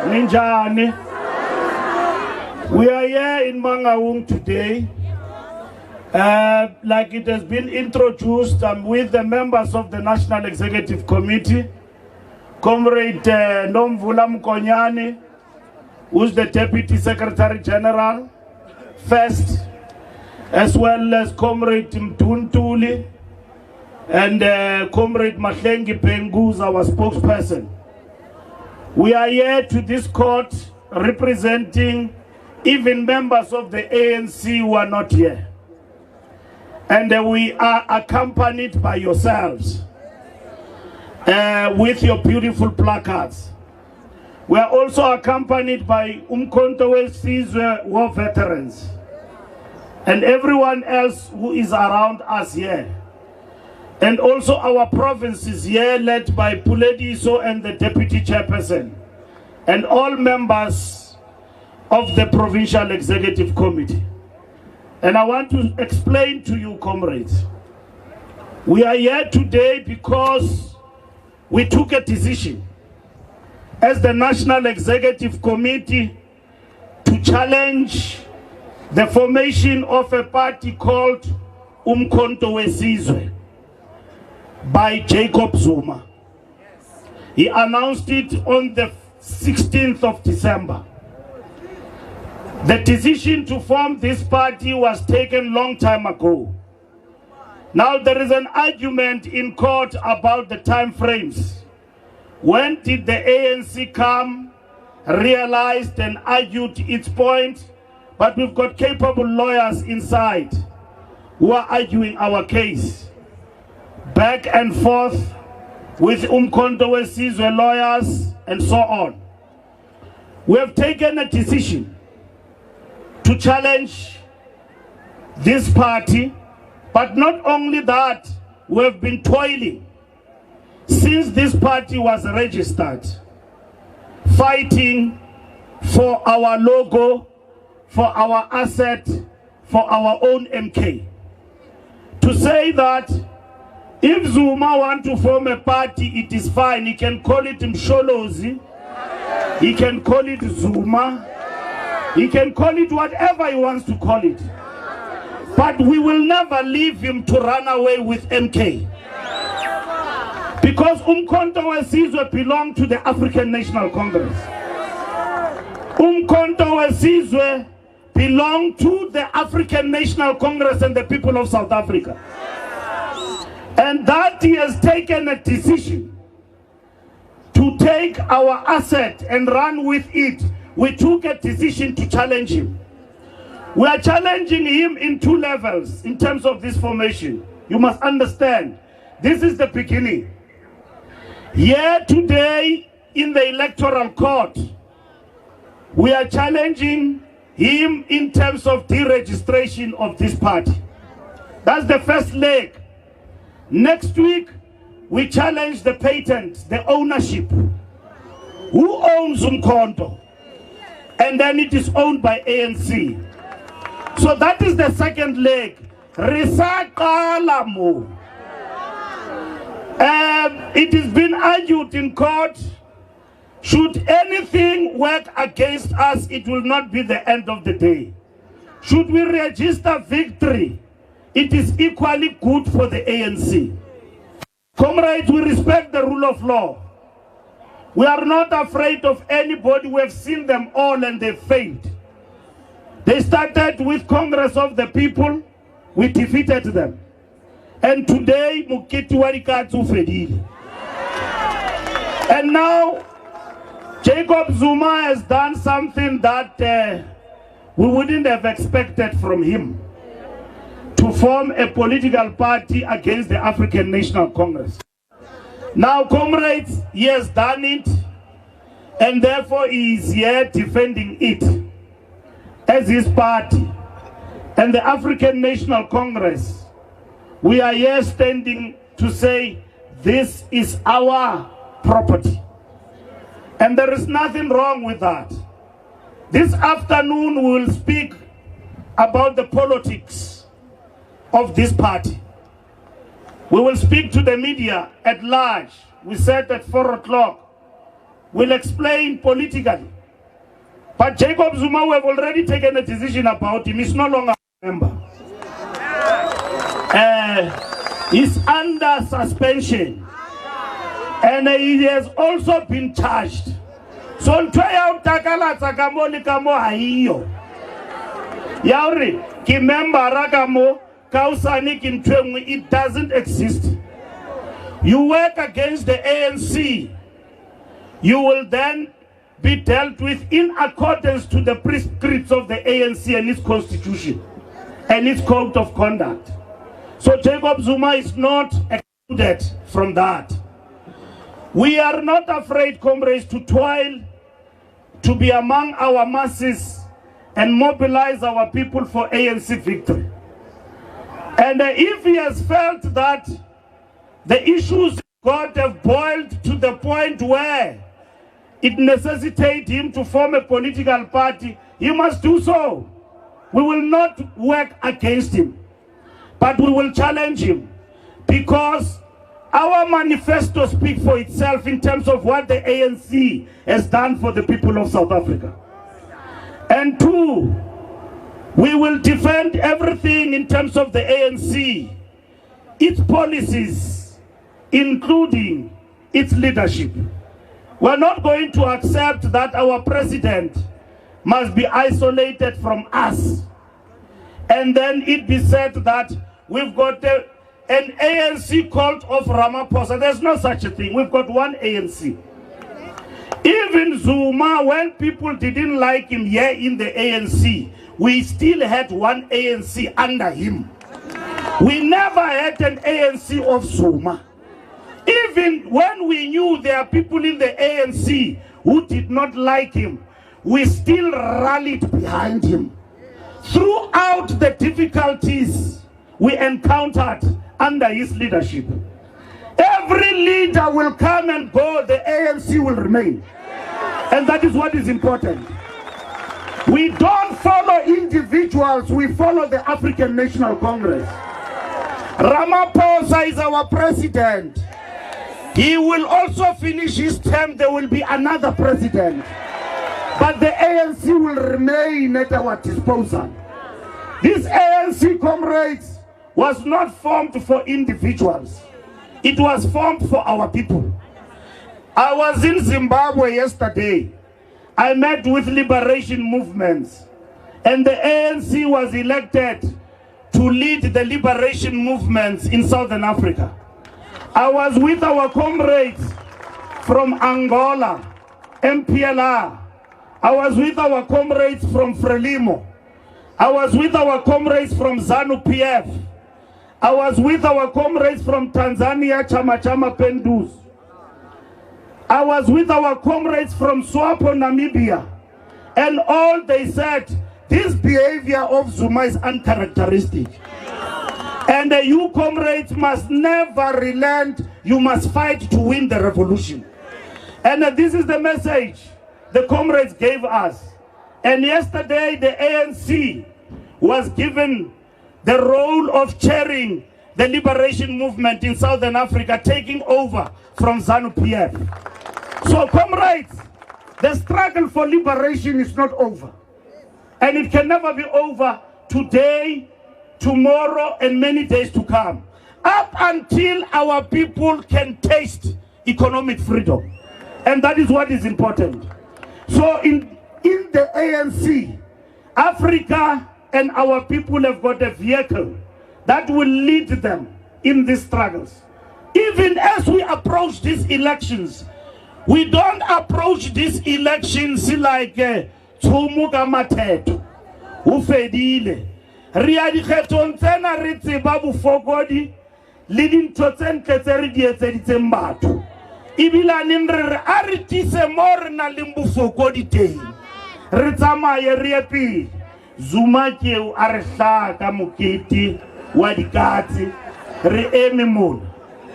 Ninjani. We are here in Mangaung today. Like it has been introduced, I'm with the members of the National Executive Committee, Comrade Mbalula Mkonyane, who's the Deputy Secretary General, first, as well as Comrade Mtuntuli and Comrade Mahlengi Pengu, who's our spokesperson. We are here to this court representing even members of the ANC who are not here. And we are accompanied by yourselves with your beautiful placards. We are also accompanied by Umkhonto weSizwe war veterans and everyone else who is around us here. And also our provinces here led by Pulediso and the Deputy Chairperson and all members of the Provincial Executive Committee. And I want to explain to you, comrades, we are here today because we took a decision as the National Executive Committee to challenge the formation of a party called Umkhonto weSizwe by Jacob Zuma. He announced it on the 16th of December. The decision to form this party was taken long time ago. Now there is an argument in court about the time frames. When did the ANC come, realized and argued its point? But we've got capable lawyers inside who are arguing our case. Back and forth with Umkhonto weSizwe lawyers and so on. We have taken a decision to challenge this party, but not only that, we have been toiling since this party was registered, fighting for our logo, for our asset, for our own MK. To say that if Zuma wants to form a party, it is fine. He can call it Msholozi, he can call it Zuma, he can call it whatever he wants to call it. But we will never leave him to run away with MK. Because Umkhonto weSizwe belong to the African National Congress. Umkhonto weSizwe belong to the African National Congress and the people of South Africa. And that he has taken a decision to take our asset and run with it. We took a decision to challenge him. We are challenging him in two levels in terms of this formation. You must understand, this is the beginning. Here today in the electoral court, we are challenging him in terms of deregistration of this party. That's the first leg. Next week, we challenge the patent, the ownership. Who owns Umkhonto? And then it is owned by ANC. So that is the second leg. It has been argued in court, should anything work against us, it will not be the end of the day. Should we register victory, it is equally good for the ANC. Comrades, we respect the rule of law. We are not afraid of anybody. We have seen them all and they failed. They started with Congress of the People. We defeated them. And today, Mukiti Warikatsu Fedili. And now, Jacob Zuma has done something that we wouldn't have expected from him. To form a political party against the African National Congress. Now, comrades, he has done it, and therefore he is here defending it as his party. And the African National Congress, we are here standing to say this is our property. And there is nothing wrong with that. This afternoon we will speak about the politics of this party. We will speak to the media at large. We said at 4 o'clock. We'll explain politically But Jacob Zuma, we have already taken a decision about him. He's no longer a member. He's under suspension. And he has also been charged. So, it doesn't exist. You work against the ANC, you will then be dealt with in accordance to the prescripts of the ANC and its constitution and its code of conduct. So Jacob Zuma is not excluded from that. We are not afraid, comrades, to toil, to be among our masses and mobilize our people for ANC victory. And if he has felt that the issues got have boiled to the point where it necessitates him to form a political party, he must do so. We will not work against him, but we will challenge him, because our manifesto speaks for itself in terms of what the ANC has done for the people of South Africa. And two, we will defend everything in terms of the ANC, its policies, including its leadership. We're not going to accept that our president must be isolated from us, and then it be said that we've got an ANC cult of Ramaphosa. There's no such a thing. We've got one ANC. Even Zuma, when people didn't like him here in the ANC, we still had one ANC under him. We never had an ANC of Zuma. Even when we knew there are people in the ANC who did not like him, we still rallied behind him. Throughout the difficulties we encountered under his leadership, every leader will come and go, the ANC will remain. And that is what is important. We don't follow individuals, we follow the African National Congress. Ramaphosa is our president. He will also finish his term, there will be another president. But the ANC will remain at our disposal. This ANC, comrades, was not formed for individuals. It was formed for our people. I was in Zimbabwe yesterday. I met with liberation movements, and the ANC was elected to lead the liberation movements in Southern Africa. I was with our comrades from Angola, MPLR. I was with our comrades from Frelimo. I was with our comrades from ZANU-PF. I was with our comrades from Tanzania, Chama Chama Pendus. I was with our comrades from SWAPO, Namibia. And all they said, this behavior of Zuma is uncharacteristic. And you comrades must never relent. You must fight to win the revolution. And this is the message the comrades gave us. And yesterday the ANC was given the role of chairing the liberation movement in Southern Africa, taking over from ZANU-PF. So comrades, the struggle for liberation is not over. And it can never be over today, tomorrow, and many days to come. Up until our people can taste economic freedom. And that is what is important. So in the ANC, Africa and our people have got a vehicle that will lead them in these struggles. Even as we approach these elections, we don't approach these elections like Tsumuka Mateto, Ufedile. Riadi Kheton Tena Ritzi Babu Fogodi, leading Toten Keteri Dietzembato. Ibila Nimre Aritise Morna Limbu Fogodi Te. Ritama Yeriepi, Zumake Arsha Kamukiti, Wadikati, Reemimun,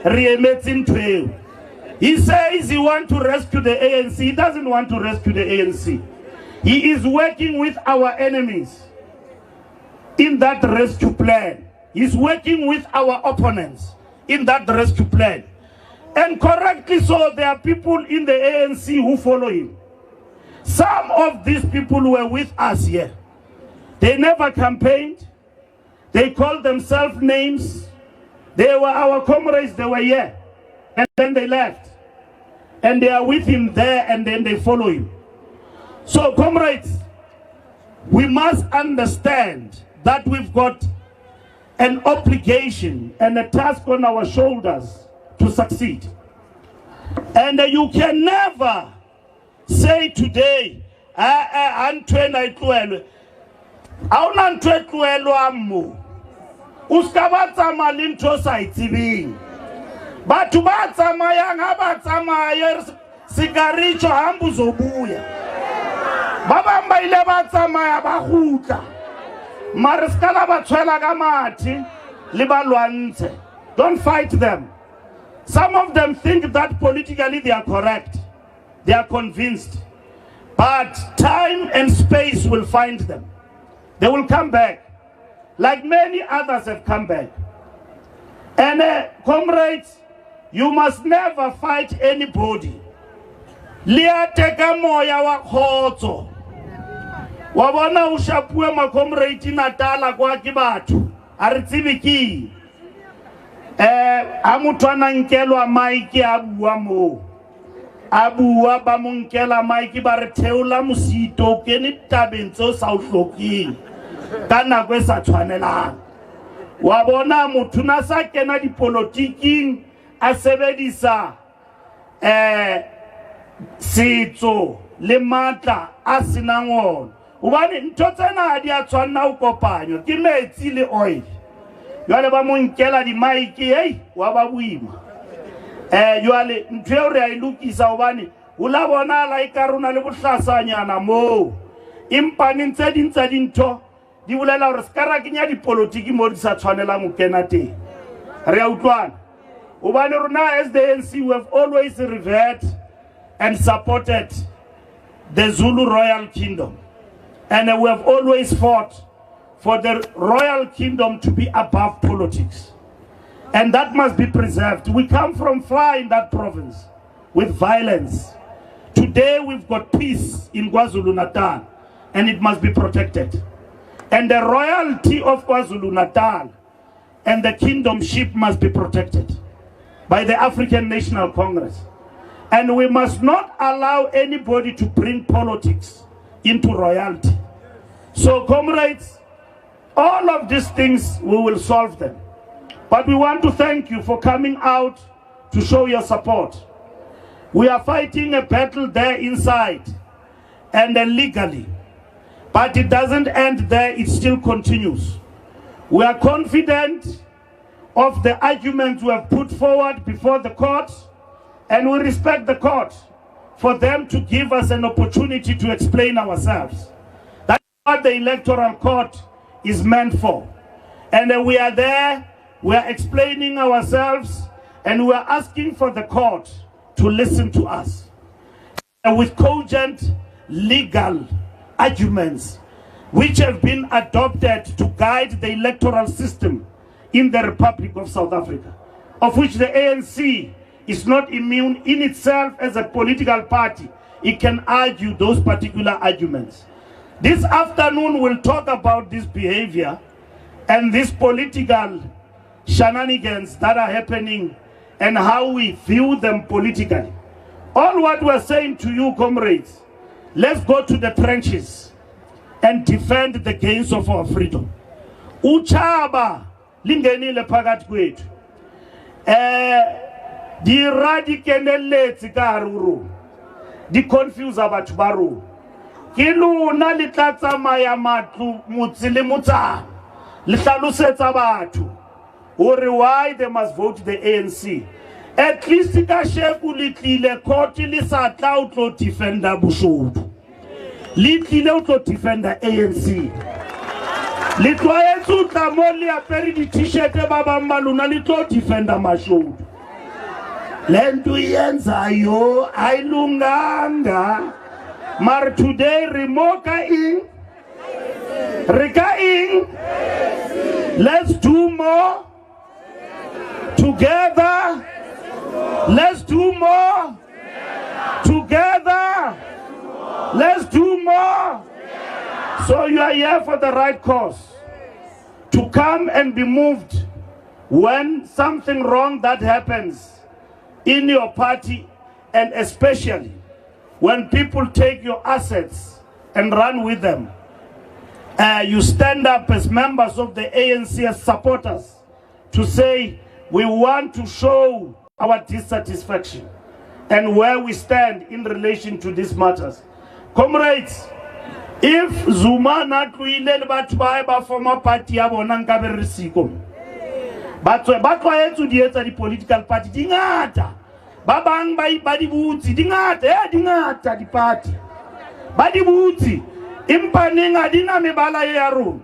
Riemetin Trail. He says he wants to rescue the ANC. He doesn't want to rescue the ANC. He is working with our enemies in that rescue plan. He's working with our opponents in that rescue plan. And correctly so, there are people in the ANC who follow him. Some of these people were with us here. They never campaigned. They called themselves names. They were our comrades, they were here. And then they left. And they are with him there, and then they follow him. So, comrades, we must understand that we've got an obligation and a task on our shoulders to succeed. And you can never say today, uskabatsa malinto sa itsibing batho ba tsamayang ha ba tsamaya sigaricho hambu zobuya ba bang ba ile ba tsamaya ba gutla mare skala ba tshwela ka mathi le ba lwantshe. Don't fight them. Some of them think that politically they are correct, they are convinced, but time and space will find them. They will come back, like many others have come back. And comrades, you must never fight anybody. Liateka moya wa khotso. Wa bona o shapue ma comrade Natala kwa ke batho. A re tsibe ki. A motho a nkelwa maiki a bua mo. A bua ba mo nkela maiki ba re theola mosito ke ne tabeng tso sa o hloking. Ka nako e sa tshwanelang. Wa bona motho na sa kena dipolotiking a sebedisa setso le matla a senang ona. Hobane ntho tsena ha di a tshwanna ho kopanywa ke metsi le oil. Jwale ba mo nkela di mic wa ba buima. Jwale ntho eo re a ilukisa hobane ho la bona la ikarona le bohlasanyana mo. Empa ntse dintsa dintho di bolela hore skara kenya dipolitiki mo di sa tshwanelang ho kena teng. Re a utlwana. Hobane rona as the ANC we have always revered and supported the Zulu royal kingdom. And we have always fought for the royal kingdom to be above politics. And that must be preserved. We come from far in that province with violence. Today we've got peace in KwaZulu-Natal, and it must be protected. And the royalty of KwaZulu-Natal and the kingdomship must be protected by the African National Congress. And we must not allow anybody to bring politics into royalty. So, comrades, all of these things, we will solve them. But we want to thank you for coming out to show your support. We are fighting a battle there inside and legally. But it doesn't end there, it still continues. We are confident of the arguments we have put forward before the court, and we respect the court for them to give us an opportunity to explain ourselves. That's what the electoral court is meant for. And we are there, we are explaining ourselves, and we are asking for the court to listen to us. And with cogent legal arguments which have been adopted to guide the electoral system in the Republic of South Africa, of which the ANC is not immune in itself as a political party. It can argue those particular arguments. This afternoon we'll talk about this behavior and these political shenanigans that are happening and how we view them politically. All what we're saying to you, comrades, let's go to the trenches and defend the gains of our freedom. Uchaba lingenile phakathi kwethu. Di radikeleletse ka haruru. Di confuse abatho ba rona. Ke lona le tla tsamaya matlu motse le motsana. Le hlalosetsa batho hore why they must vote the ANC. At least ka shefu le tlile court le sa tla o tlo defender boshodu. Le tlile o tlo defender ANC. Le tloetse tla mo le apere di t-shirt ba ba Mbalula le tlo defender mashodu. Lentu yenza yo ayilunganga. Mar today remoka in Rika in. Let's do more together. Let's do more together. Let's do more. So you are here for the right cause. To come and be moved when something wrong that happens in your party, and especially when people take your assets and run with them. You stand up as members of the ANC, as supporters, to say we want to show our dissatisfaction and where we stand in relation to these matters. Comrades, if Zuma not really batho ba former party ya bona nka be re siko. Batho ba tlwaetse di etsa di political party dingata. Ba bang ba di butsi dingata, dingata di party. Ba di butsi impa ninga dina mebala ya rona.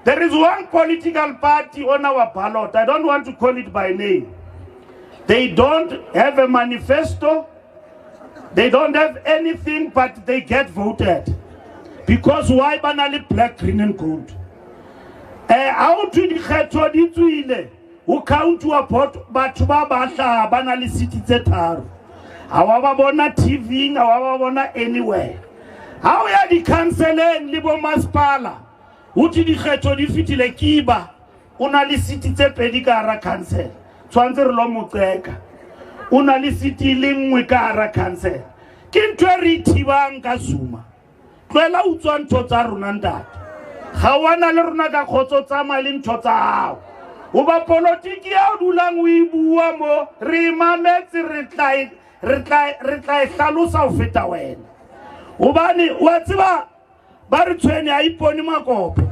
There is one political party on our ballot. I don't want to call it by name. They don't have a manifesto. They don't have anything, but they get voted. Because why banally black, green and gold? How to the khetho di tswile o count to a pot batho ba batla banally city tse tharo. Hawa ba bona TV, hawa ba bona anywhere. How ya di canceling libo maspala? Uti di khetho di fitile kiba. Una li city tse pedi ka ra cancel. Tshwantse re lo motseka. Una li city le nngwe ka ra cancel. Ke ntwe re thibang ka Zuma. Tloela utswa ntho tsa rona ntate. Ga wana le rona ka khotso tsa mali ntho tsa hao. O ba politiki ya o dulang o e bua mo re mametse re tla hlalosa o feta wena. Hobane wa tseba ba re tshwene a ipone makopo.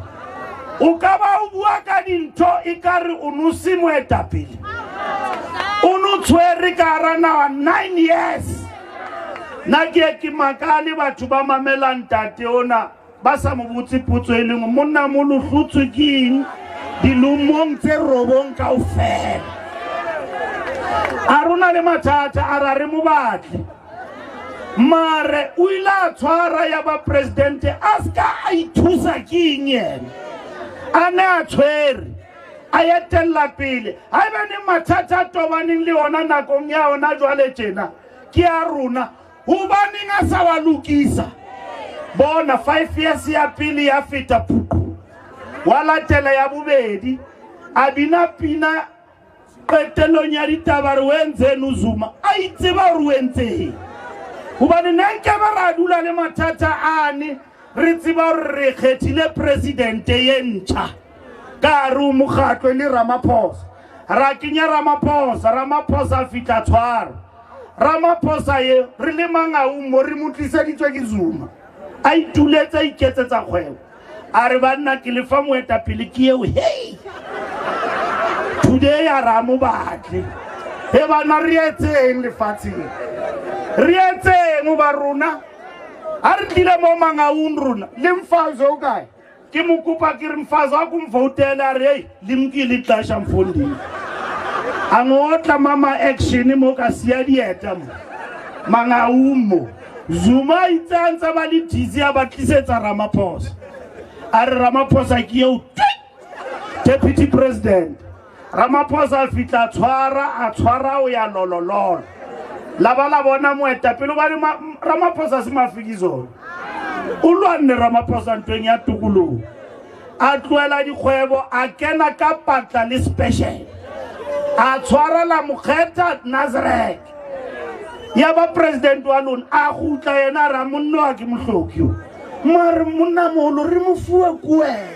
O ka ba o bua ka dintho e ka re o nusi moetapele. O no tshwere ka rana 9 years. Na ke makale batho ba mamelang tate ona ba sa mo butse putso e leng monna mo lotsutswe keng dilumong tse robong kaofela. A rona le mathata a ra re mo batle mare o ila tshwara ya ba president a ska a ithusa keng yena a ne a tshwere a etella pele ha eba ne mathata tobaneng le ona nakong ya ona jwale tjena ke a rona ubani nga sawa lukisa bona 5 years ya pili ya feta puku wala tele ya bubedi abina pina petelo nyari tabar wenze nuzuma aitse ba ruwenze ubani nenke ba radula le matata ani re tsiba re khethile president yentsha ka ru mukhatlo le Ramaphosa ra kinya Ramaphosa fita tshwara Ramaphosa ye re le mangaummo re motliseditswe ke Zuma a ituletsa iketsetsa kgwebo a re banna ke le fa moetapele ke eo hey today ya ramo batle he bana re etseng lefatsheng re etseng ba rona a re tlile mo mangaung rona le mfazo o kae ke mokopa ke re mfazo a kumvotela re le mkile xasha mfondini angotla mama action mo ka sia dieta mo mangaummo Zuma itsanza ba le dizi ya batlisetsa Ramaphosa a re Ramaphosa ke eo deputy president Ramaphosa fitla tshwara o ya lolololo la bala bona moetapele ba Ramaphosa se mafikizo o lwanne Ramaphosa ntweng ya tukulu a tloela dikgwebo a kena ka patla le special a tshwara la mokgeta Nazareth ya ba president wa lona a gutla yena ra monno a ke mohlokyo mare monna molo re mofuwa kuela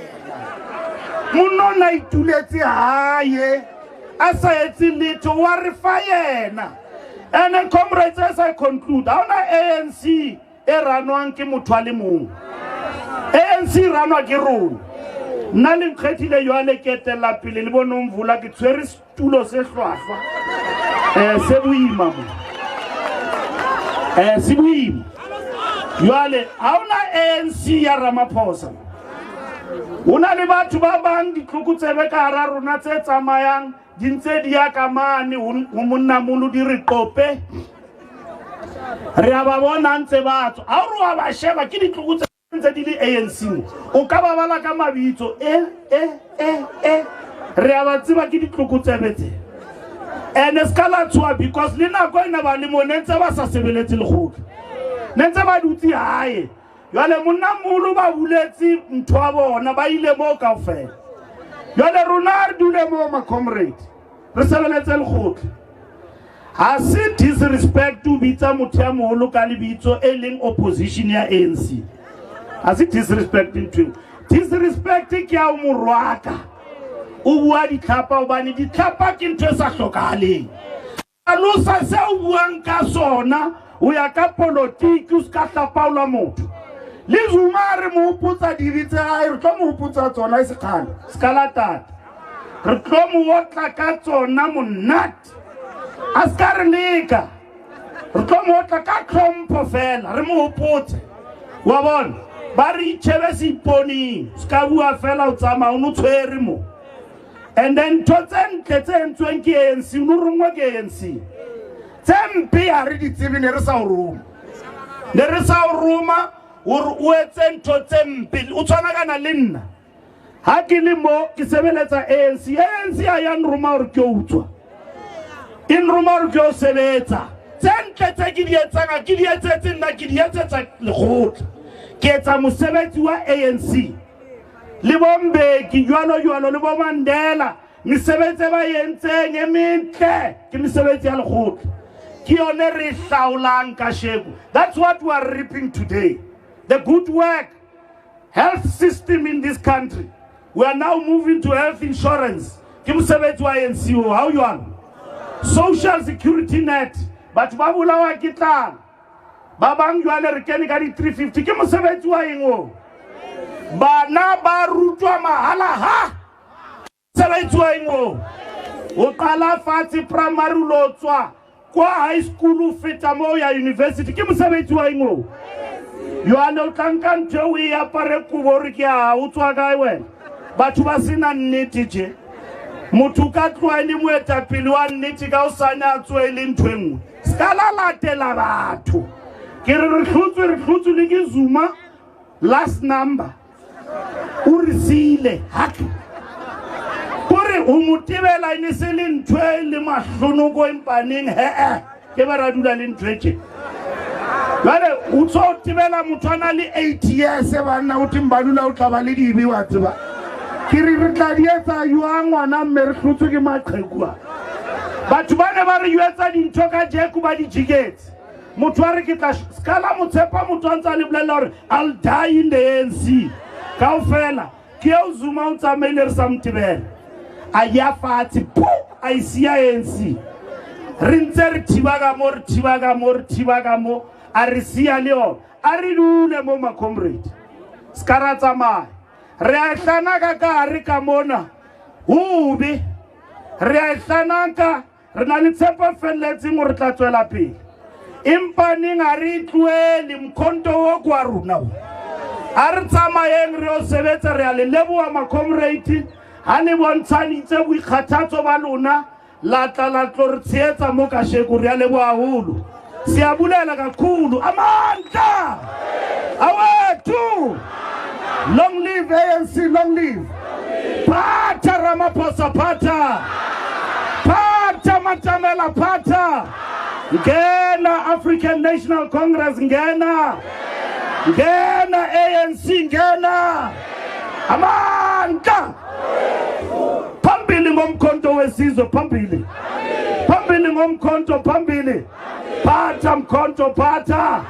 monno na ituletse haye a sa etse letho wa re fa yena. And then comrades, as I conclude, ona ANC e ranwang ke motho a le mong ANC ranwa ke rona nna le nkgethile yo a le ketela pele le bono mvula ke tshwere stulo se hlwahlwa se boima mo se boima yo ale ha ona ANC ya Ramaphosa una le batho ba bang ditlhokotsebe ka hara rona tse tsamayang dintse di ya ka mane ho monna molo di re qope re a ba bona ntse batho a re wa ba sheba ke ditlhokotsebe ntse di le ANC o ka ba bala ka mabitso re a ba tseba ke ditlhokotsebe tse and skala tswa because le nako ena ba le monentse ba sa sebeletse le khotlo Nentse ba dutse hae jwale monnamolo ba buletsi ntho a bona ba ile mo kaofela jwale rona re dule mo ma comrade re sebeletse lekgotla ha se disrespect to bitsa motho ya moholo ka lebitso e leng opposition ya ANC ha se disrespecting to disrespect ke ya morwaka o bua ditlhapa hobane ditlhapa ke ntho e sa hlokahaleng alosa se o buang ka sona o ya ka politiki o ska hlapaola motho le Zuma re mo hopotsa dibitse a re tlo mo hopotsa tsona e sekgala ska latata re tlo mo otla ka tsona monate a ska re leka re tlo mo otla ka tlhompho fela re mo hopotse wa bona ba re itshebe seiponi ska bua fela o tsamaya o no tshwere mo and then totsentle tsentsweng ke ANC no rongwa ke ANC tsempe ya re ditsebi ne re sa o roma o etse ntho tsempe o tshwana kana le nna ha ke le mo ke sebeletsa ANC a ya nroma hore ke utswa in roma hore ke o sebetsa tsentle tse ke di etsanga ke di etsetse nna ke di etsetsa lekgotla ke etsa mosebetsi wa ANC le bombeki jwalo le bo Mandela mesebetsi ba yentseng e metle ke mesebetsi ya lekgotla ke yone re hlaulang ka sheko. That's what we are reaping today, the good work health system in this country. We are now moving to health insurance ke mosebetsi wa ANC how you are social security net but ba bulawa ke tlala ba bang jwale re kene ka di 350 ke mosebetsi wa eng bana ba rutwa mahala ha sebetsi wa eng o qala fatsi primary lo tswa kwa high school o feta mo ya university ke mosebetsi wa eng yo ana o tlanka ntho o e apare kubo re ke a o tswa kae wena batho ba sena nnete je motho ka tloele moetapele wa nnete ka o sana a tswele ntho engwe ska la latela batho ke re hlutsu le ke Zuma last number o re sile haka gore o motebela ine se le ntwe le mahlonoko empaneng ke ba radula le ntweke bale o tso tebela motwana le 8 years bana o Mbalula o tlaba le dibi wa tseba ke re tla di etsa yo ngwana mme re hlutse ke maqhekwa batho bane ba re yetsa dintho ka jeku ba di jigetse motho a re ke tla skala motsepa motho a ntsa le bolela hore I'll die in the ANC kaofela ke o Zuma o tsamaile re sa mtebela a ya fatsi pu a isia ANC re ntse re thiba ka mo a re sia le o a re dule mo ma comrade skara tsamaya re a hlana ka re ka mona hobe re a hlana ka re na le tshepo felletseng gore tla tswela pele empaneng a re tloele mkhonto wo kwa runa a re tsamayeng re o sebetsa re a le leboa ma comrade ha le bontshantse boikgathatso ba lona la tla tlo re tshetsa mo ka sheko re a leboa haholo siyabulela kakhulu amandla awethu long live ANC long live pata Ramaphosa pata Matamela pata ngena African National Congress ngena ANC ngena amandla phambili ngomkhonto wesizwe phambili ngomkhonto phambili pata mkhonto pata